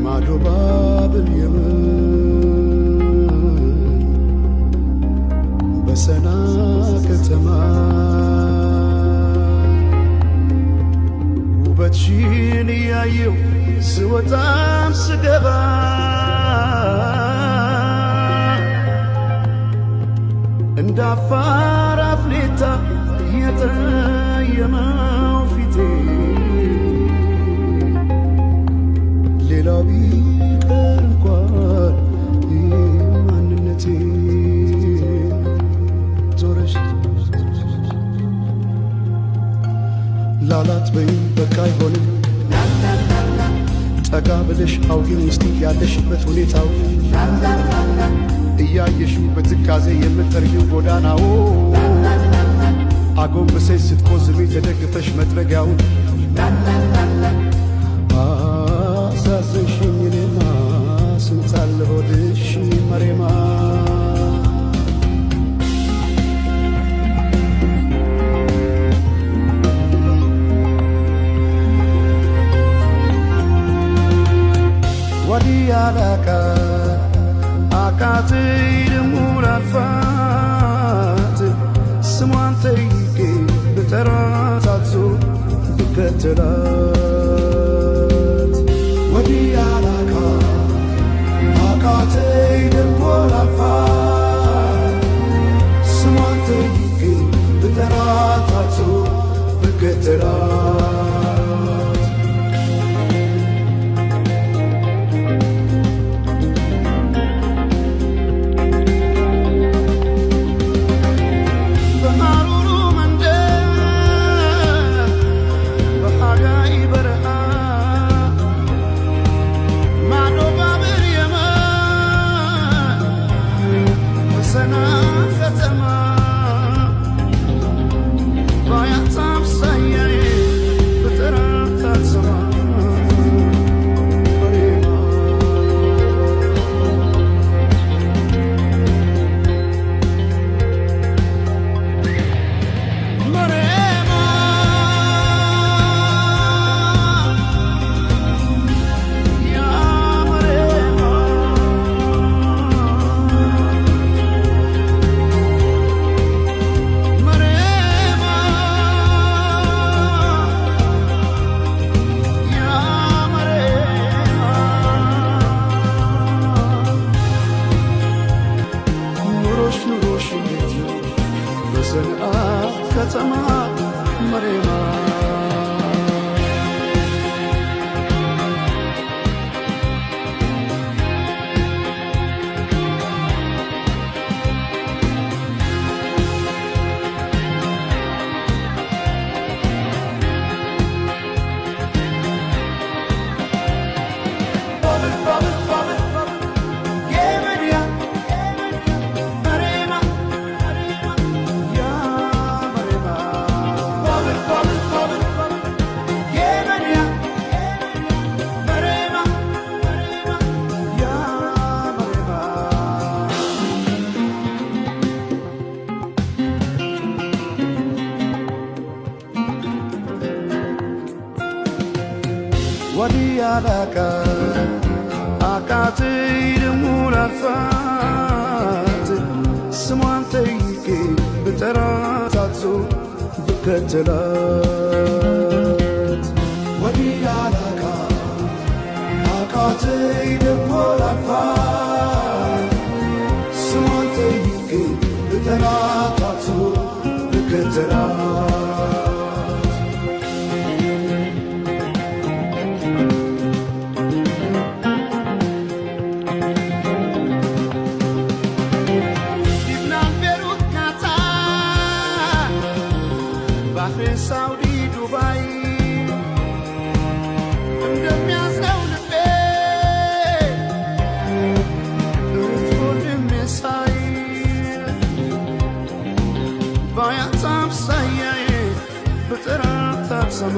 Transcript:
ማዶ ባብል የመን በሰና ከተማ ውበትሽን እያየው ስወጣም ስገባ እንደ አፋር አፍሌታ የጠየመው ፊቴ ሌላው ቢቀር እንኳን ማንነቴ ዞረሽ ላላት በይም በቃ አይሆንም ጠጋ ብለሽ አውጊኝ እስቲ ያለሽበት ሁኔታው እያየሽው በትካዜ የምትጠርጊው ጎዳናው አጎንብሰሽ ስትቆዝሚ ተደግፈሽ መጥረጊያውን አሳዘንሽኝ እኔማ ስንታለ ሆድሽ መሬማ ወዲያላካ አቃተኝ ደሞ ላልፋት ስሟን ጠይቄ ብጠራት አትዞ ብከተላት ወዲያላካ አቃተኝ ደሞ ላልፋት ስሟን ጠይቄ ብጠራት አትዞ ብከተላት ከተማ መሬማ ወዲያላካ አቃተኝ ደሞ ላልፋት ስሟን ጠይቄ ብጠራት አትዞ ብከተላት ወዲያላካ አቃተኝ ደሞ ላልፋት ስሟን ጠይቄ ብጠራት አትዞ ብከተላት ሳውዲ ዱባይ እንደሚያዝነው ልቤ እርቶልም የሳይ ባያት አምሳያዬ ብጥራት አትሰማ